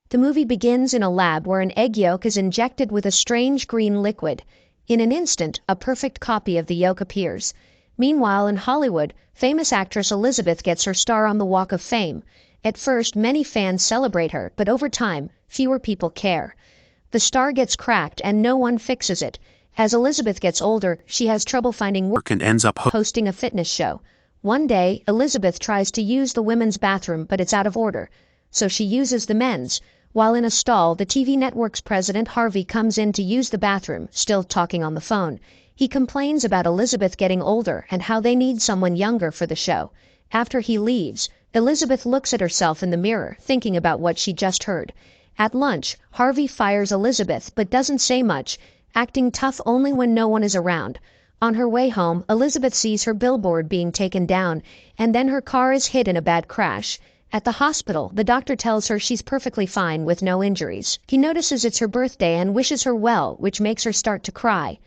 The movie begins in a lab where an egg yolk is injected with a strange green liquid. In an instant, a perfect copy of the yolk appears. Meanwhile, in Hollywood, famous actress Elizabeth gets her star on the Walk of Fame. At first, many fans celebrate her, but over time, fewer people care. The star gets cracked and no one fixes it. As Elizabeth gets older, she has trouble finding work and ends up hosting a fitness show. One day, Elizabeth tries to use the women's bathroom, but it's out of order, so she uses the men's. While in a stall, the TV network's president Harvey comes in to use the bathroom, still talking on the phone. He complains about Elizabeth getting older and how they need someone younger for the show. After he leaves, Elizabeth looks at herself in the mirror, thinking about what she just heard. At lunch, Harvey fires Elizabeth but doesn't say much, acting tough only when no one is around. On her way home, Elizabeth sees her billboard being taken down, and then her car is hit in a bad crash. At the hospital, the doctor tells her she's perfectly fine with no injuries. He notices it's her birthday and wishes her well, which makes her start to cry.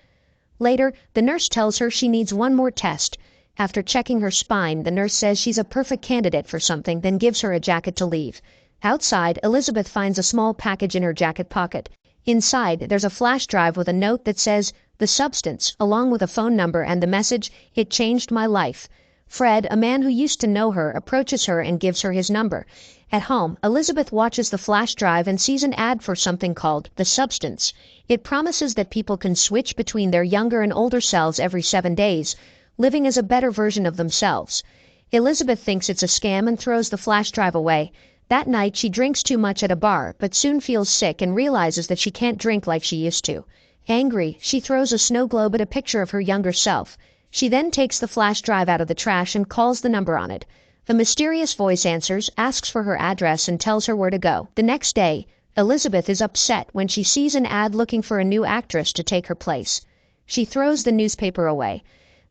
Later, the nurse tells her she needs one more test. After checking her spine, the nurse says she's a perfect candidate for something, then gives her a jacket to leave. Outside, Elizabeth finds a small package in her jacket pocket. Inside, there's a flash drive with a note that says, "The substance," along with a phone number and the message, "It changed my life." Fred, a man who used to know her, approaches her and gives her his number. At home, Elizabeth watches the flash drive and sees an ad for something called The Substance. It promises that people can switch between their younger and older selves every 7 days, living as a better version of themselves. Elizabeth thinks it's a scam and throws the flash drive away. That night, she drinks too much at a bar, but soon feels sick and realizes that she can't drink like she used to. Angry, she throws a snow globe at a picture of her younger self. She then takes the flash drive out of the trash and calls the number on it. A mysterious voice answers, asks for her address, and tells her where to go. The next day, Elizabeth is upset when she sees an ad looking for a new actress to take her place. She throws the newspaper away.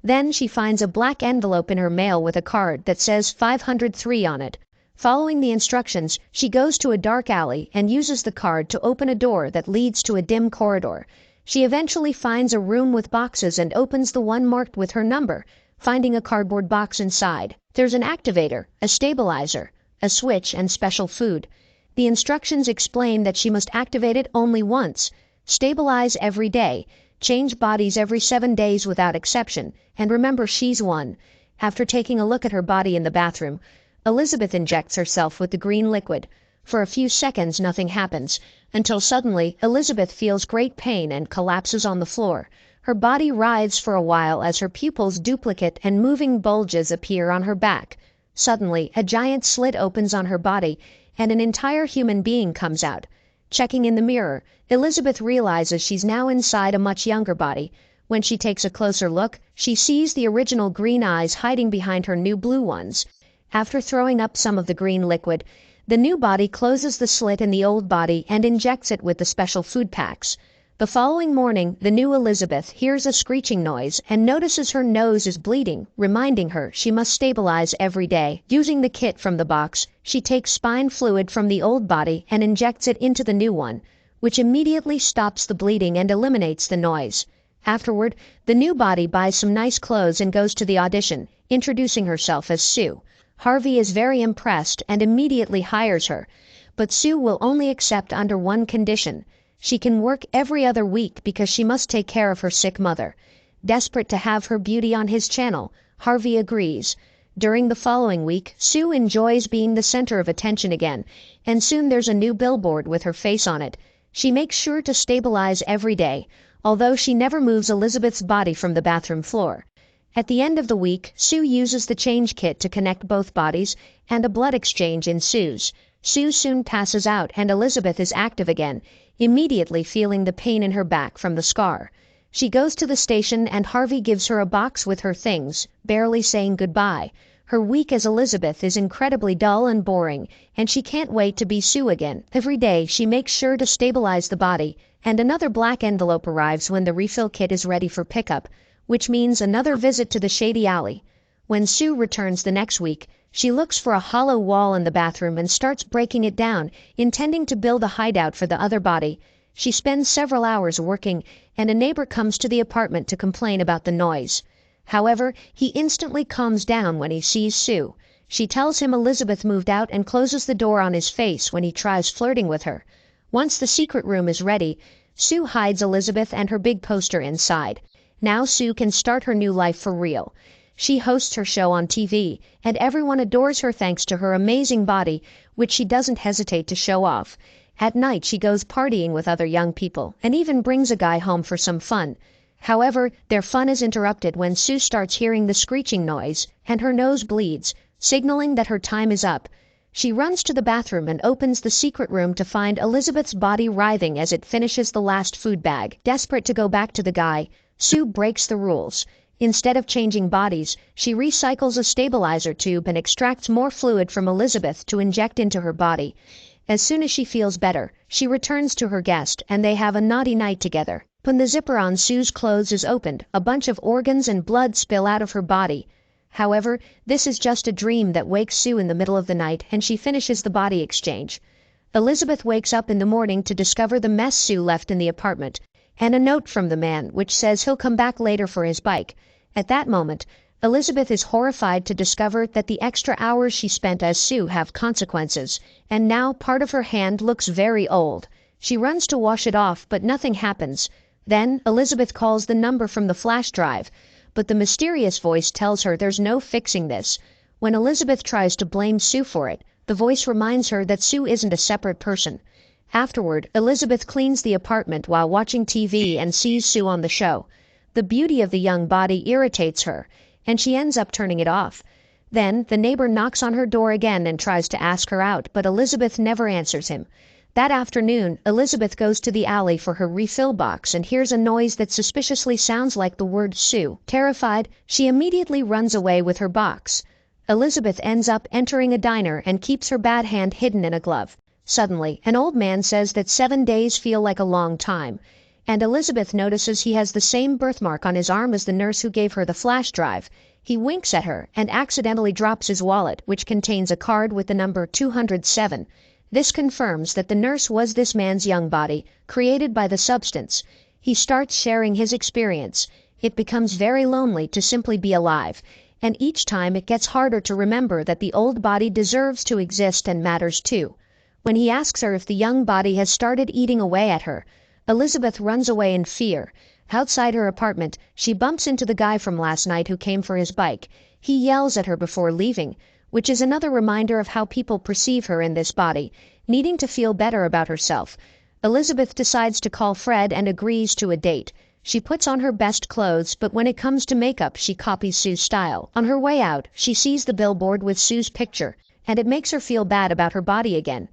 Then she finds a black envelope in her mail with a card that says 503 on it. Following the instructions, she goes to a dark alley and uses the card to open a door that leads to a dim corridor. She eventually finds a room with boxes and opens the one marked with her number, finding a cardboard box inside. There's an activator, a stabilizer, a switch, and special food. The instructions explain that she must activate it only once, stabilize every day, change bodies every 7 days without exception, and remember she's one. After taking a look at her body in the bathroom, Elizabeth injects herself with the green liquid. For a few seconds nothing happens, until suddenly Elizabeth feels great pain and collapses on the floor. Her body writhes for a while as her pupils duplicate and moving bulges appear on her back. Suddenly, a giant slit opens on her body, and an entire human being comes out. Checking in the mirror, Elizabeth realizes she's now inside a much younger body. When she takes a closer look, she sees the original green eyes hiding behind her new blue ones. After throwing up some of the green liquid, the new body closes the slit in the old body and injects it with the special food packs. The following morning, the new Elizabeth hears a screeching noise and notices her nose is bleeding, reminding her she must stabilize every day. Using the kit from the box, she takes spine fluid from the old body and injects it into the new one, which immediately stops the bleeding and eliminates the noise. Afterward, the new body buys some nice clothes and goes to the audition, introducing herself as Sue. Harvey is very impressed and immediately hires her, but Sue will only accept under one condition. She can work every other week because she must take care of her sick mother. Desperate to have her beauty on his channel, Harvey agrees. During the following week, Sue enjoys being the center of attention again, and soon there's a new billboard with her face on it. She makes sure to stabilize every day, although she never moves Elizabeth's body from the bathroom floor. At the end of the week, Sue uses the change kit to connect both bodies, and a blood exchange ensues. Sue soon passes out and Elizabeth is active again, immediately feeling the pain in her back from the scar. She goes to the station and Harvey gives her a box with her things, barely saying goodbye. Her week as Elizabeth is incredibly dull and boring, and she can't wait to be Sue again. Every day, she makes sure to stabilize the body, and another black envelope arrives when the refill kit is ready for pickup, which means another visit to the shady alley. When Sue returns the next week, she looks for a hollow wall in the bathroom and starts breaking it down, intending to build a hideout for the other body. She spends several hours working, and a neighbor comes to the apartment to complain about the noise. However, he instantly calms down when he sees Sue. She tells him Elizabeth moved out and closes the door on his face when he tries flirting with her. Once the secret room is ready, Sue hides Elizabeth and her big poster inside. Now Sue can start her new life for real. She hosts her show on TV, and everyone adores her thanks to her amazing body, which she doesn't hesitate to show off. At night she goes partying with other young people, and even brings a guy home for some fun. However, their fun is interrupted when Sue starts hearing the screeching noise, and her nose bleeds, signaling that her time is up. She runs to the bathroom and opens the secret room to find Elizabeth's body writhing as it finishes the last food bag. Desperate to go back to the guy, Sue breaks the rules. Instead of changing bodies, she recycles a stabilizer tube and extracts more fluid from Elizabeth to inject into her body. As soon as she feels better, she returns to her guest and they have a naughty night together. When the zipper on Sue's clothes is opened, a bunch of organs and blood spill out of her body. However, this is just a dream that wakes Sue in the middle of the night and she finishes the body exchange. Elizabeth wakes up in the morning to discover the mess Sue left in the apartment, and a note from the man which says he'll come back later for his bike. At that moment, Elizabeth is horrified to discover that the extra hours she spent as Sue have consequences, and now part of her hand looks very old. She runs to wash it off, but nothing happens. Then Elizabeth calls the number from the flash drive, but the mysterious voice tells her there's no fixing this. When Elizabeth tries to blame Sue for it, the voice reminds her that Sue isn't a separate person. Afterward, Elizabeth cleans the apartment while watching TV and sees Sue on the show. The beauty of the young body irritates her, and she ends up turning it off. Then, the neighbor knocks on her door again and tries to ask her out, but Elizabeth never answers him. That afternoon, Elizabeth goes to the alley for her refill box and hears a noise that suspiciously sounds like the word Sue. Terrified, she immediately runs away with her box. Elizabeth ends up entering a diner and keeps her bad hand hidden in a glove. Suddenly, an old man says that 7 days feel like a long time, and Elizabeth notices he has the same birthmark on his arm as the nurse who gave her the flash drive. He winks at her and accidentally drops his wallet, which contains a card with the number 207. This confirms that the nurse was this man's young body, created by the substance. He starts sharing his experience. It becomes very lonely to simply be alive, and each time it gets harder to remember that the old body deserves to exist and matters too. When he asks her if the young body has started eating away at her, Elizabeth runs away in fear. Outside her apartment, she bumps into the guy from last night who came for his bike. He yells at her before leaving, which is another reminder of how people perceive her in this body. Needing to feel better about herself, Elizabeth decides to call Fred and agrees to a date. She puts on her best clothes, but when it comes to makeup, she copies Sue's style. On her way out, she sees the billboard with Sue's picture, and it makes her feel bad about her body again.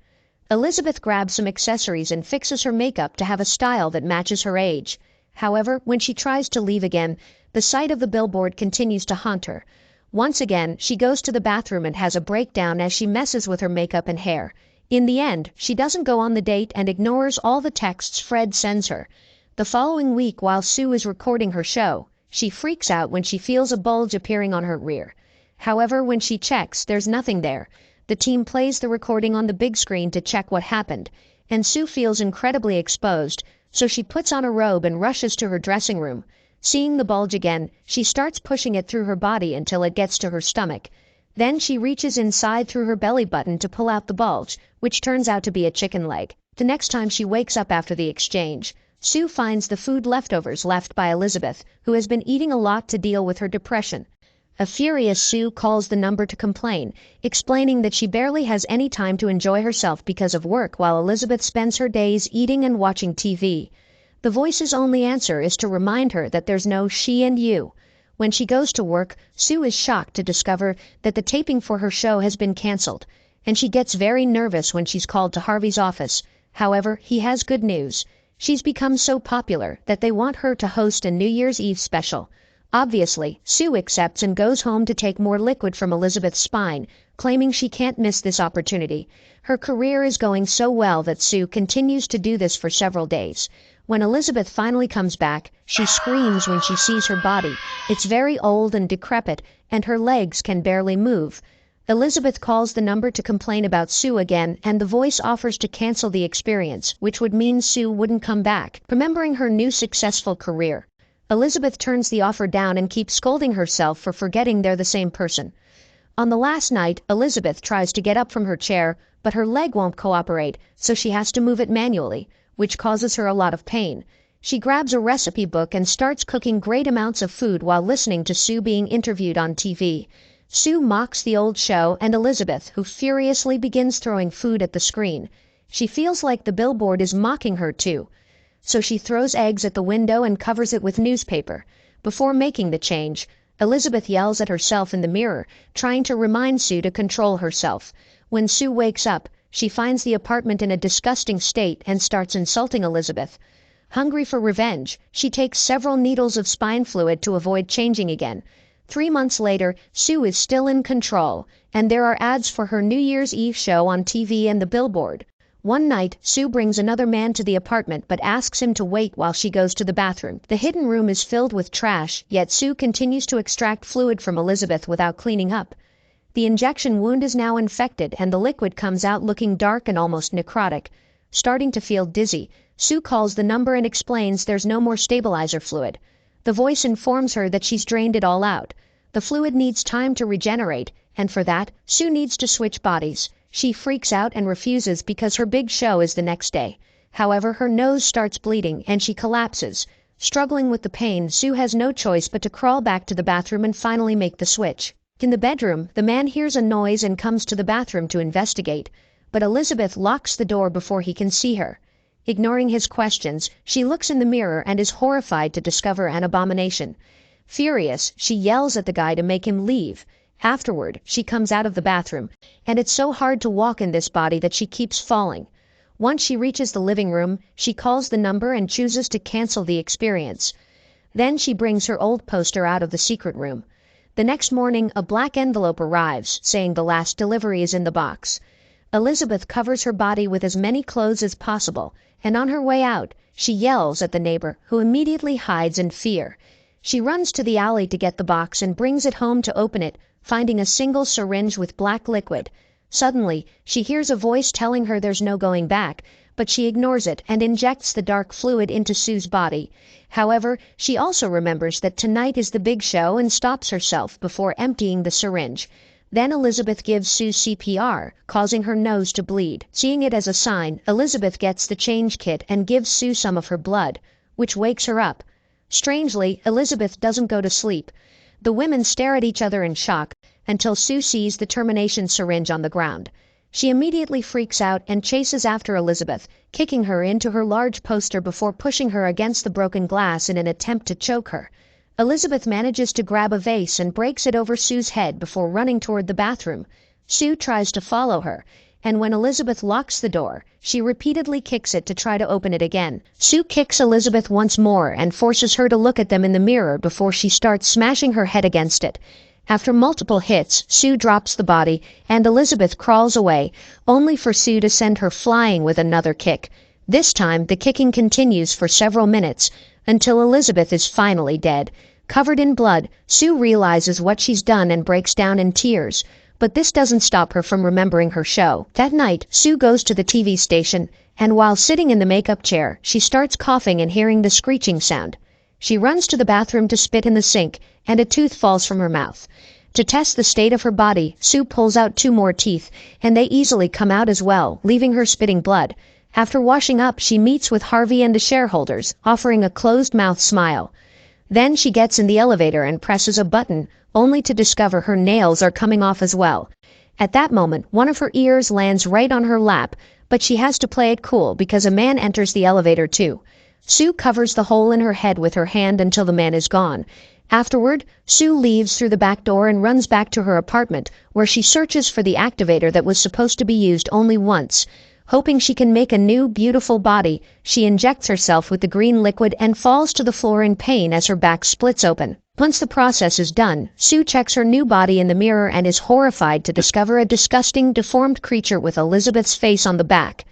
Elizabeth grabs some accessories and fixes her makeup to have a style that matches her age. However, when she tries to leave again, the sight of the billboard continues to haunt her. Once again, she goes to the bathroom and has a breakdown as she messes with her makeup and hair. In the end, she doesn't go on the date and ignores all the texts Fred sends her. The following week, while Sue is recording her show, she freaks out when she feels a bulge appearing on her rear. However, when she checks, there's nothing there. The team plays the recording on the big screen to check what happened, and Sue feels incredibly exposed, so she puts on a robe and rushes to her dressing room. Seeing the bulge again, she starts pushing it through her body until it gets to her stomach. Then she reaches inside through her belly button to pull out the bulge, which turns out to be a chicken leg. The next time she wakes up after the exchange, Sue finds the food leftovers left by Elizabeth, who has been eating a lot to deal with her depression. A furious Sue calls the number to complain, explaining that she barely has any time to enjoy herself because of work while Elizabeth spends her days eating and watching TV. The voice's only answer is to remind her that there's no she and you. When she goes to work, Sue is shocked to discover that the taping for her show has been canceled, and she gets very nervous when she's called to Harvey's office. However, he has good news. She's become so popular that they want her to host a New Year's Eve special. Obviously, Sue accepts and goes home to take more liquid from Elizabeth's spine, claiming she can't miss this opportunity. Her career is going so well that Sue continues to do this for several days. When Elizabeth finally comes back, she screams when she sees her body. It's very old and decrepit, and her legs can barely move. Elizabeth calls the number to complain about Sue again, and the voice offers to cancel the experience, which would mean Sue wouldn't come back, remembering her new successful career. Elizabeth turns the offer down and keeps scolding herself for forgetting they're the same person. On the last night, Elizabeth tries to get up from her chair, but her leg won't cooperate, so she has to move it manually, which causes her a lot of pain. She grabs a recipe book and starts cooking great amounts of food while listening to Sue being interviewed on TV. Sue mocks the old show and Elizabeth, who furiously begins throwing food at the screen. She feels like the billboard is mocking her too. So she throws eggs at the window and covers it with newspaper. Before making the change, Elizabeth yells at herself in the mirror, trying to remind Sue to control herself. When Sue wakes up, she finds the apartment in a disgusting state and starts insulting Elizabeth. Hungry for revenge, she takes several needles of spine fluid to avoid changing again. 3 months later, Sue is still in control, and there are ads for her New Year's Eve show on TV and the billboard. One night, Sue brings another man to the apartment but asks him to wait while she goes to the bathroom. The hidden room is filled with trash, yet Sue continues to extract fluid from Elizabeth without cleaning up. The injection wound is now infected and the liquid comes out looking dark and almost necrotic. Starting to feel dizzy, Sue calls the number and explains there's no more stabilizer fluid. The voice informs her that she's drained it all out. The fluid needs time to regenerate, and for that, Sue needs to switch bodies. She freaks out and refuses because her big show is the next day. However, her nose starts bleeding and she collapses. Struggling with the pain, Sue has no choice but to crawl back to the bathroom and finally make the switch. In the bedroom, the man hears a noise and comes to the bathroom to investigate, but Elizabeth locks the door before he can see her. Ignoring his questions, she looks in the mirror and is horrified to discover an abomination. Furious, she yells at the guy to make him leave. Afterward, she comes out of the bathroom, and it's so hard to walk in this body that she keeps falling. Once she reaches the living room, she calls the number and chooses to cancel the experience. Then she brings her old poster out of the secret room. The next morning, a black envelope arrives, saying the last delivery is in the box. Elizabeth covers her body with as many clothes as possible, and on her way out, she yells at the neighbor, who immediately hides in fear. She runs to the alley to get the box and brings it home to open it, finding a single syringe with black liquid. Suddenly, she hears a voice telling her there's no going back, but she ignores it and injects the dark fluid into Sue's body. However, she also remembers that tonight is the big show and stops herself before emptying the syringe. Then Elizabeth gives Sue CPR, causing her nose to bleed. Seeing it as a sign, Elizabeth gets the change kit and gives Sue some of her blood, which wakes her up. Strangely, Elizabeth doesn't go to sleep. The women stare at each other in shock until Sue sees the termination syringe on the ground. She immediately freaks out and chases after Elizabeth, kicking her into her large poster before pushing her against the broken glass in an attempt to choke her. Elizabeth manages to grab a vase and breaks it over Sue's head before running toward the bathroom. Sue tries to follow her, and when Elizabeth locks the door, she repeatedly kicks it to try to open it again. Sue kicks Elizabeth once more and forces her to look at them in the mirror before she starts smashing her head against it. After multiple hits, Sue drops the body, and Elizabeth crawls away, only for Sue to send her flying with another kick. This time, the kicking continues for several minutes, until Elizabeth is finally dead. Covered in blood, Sue realizes what she's done and breaks down in tears. But this doesn't stop her from remembering her show. That night, Sue goes to the TV station, and while sitting in the makeup chair, she starts coughing and hearing the screeching sound. She runs to the bathroom to spit in the sink, and a tooth falls from her mouth. To test the state of her body, Sue pulls out 2 more teeth, and they easily come out as well, leaving her spitting blood. After washing up, she meets with Harvey and the shareholders, offering a closed-mouth smile. Then she gets in the elevator and presses a button, only to discover her nails are coming off as well. At that moment, one of her ears lands right on her lap, but she has to play it cool because a man enters the elevator too. Sue covers the hole in her head with her hand until the man is gone. Afterward, Sue leaves through the back door and runs back to her apartment, where she searches for the activator that was supposed to be used only once. Hoping she can make a new, beautiful body, she injects herself with the green liquid and falls to the floor in pain as her back splits open. Once the process is done, Sue checks her new body in the mirror and is horrified to discover a disgusting, deformed creature with Elizabeth's face on the back.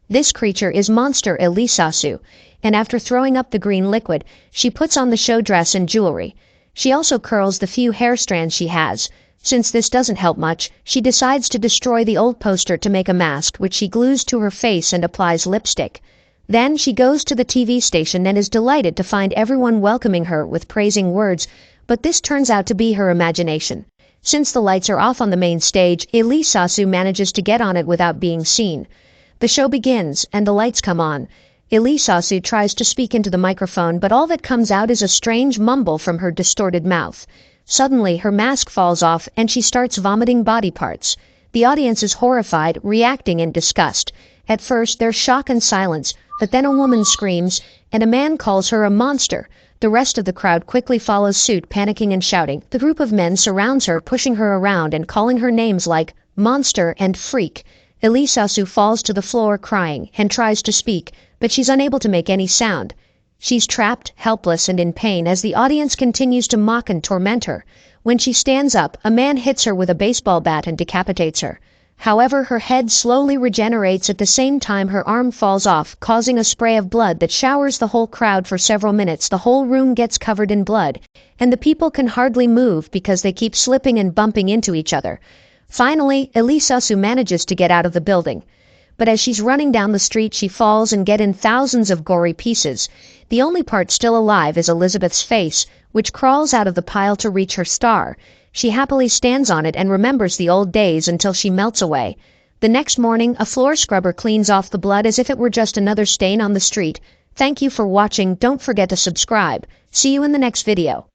This creature is Monster Elisasu, and after throwing up the green liquid, she puts on the show dress and jewelry. She also curls the few hair strands she has. Since this doesn't help much, she decides to destroy the old poster to make a mask, which she glues to her face and applies lipstick. Then she goes to the TV station and is delighted to find everyone welcoming her with praising words, but this turns out to be her imagination. Since the lights are off on the main stage, Elisasu manages to get on it without being seen. The show begins, and the lights come on. Elisasu tries to speak into the microphone, but all that comes out is a strange mumble from her distorted mouth. Suddenly, her mask falls off, and she starts vomiting body parts. The audience is horrified, reacting in disgust. At first, there's shock and silence, but then a woman screams, and a man calls her a monster. The rest of the crowd quickly follows suit, panicking and shouting. The group of men surrounds her, pushing her around and calling her names like monster and freak. Elisasu falls to the floor crying and tries to speak, but she's unable to make any sound. She's trapped, helpless, and in pain as the audience continues to mock and torment her. When she stands up, a man hits her with a baseball bat and decapitates her. However, her head slowly regenerates. At the same time, her arm falls off, causing a spray of blood that showers the whole crowd for several minutes. The whole room gets covered in blood, and the people can hardly move because they keep slipping and bumping into each other. Finally, Elisasu manages to get out of the building. But as she's running down the street, she falls and gets in thousands of gory pieces. The only part still alive is Elizabeth's face, which crawls out of the pile to reach her star. She happily stands on it and remembers the old days until she melts away. The next morning, a floor scrubber cleans off the blood as if it were just another stain on the street. Thank you for watching. Don't forget to subscribe. See you in the next video.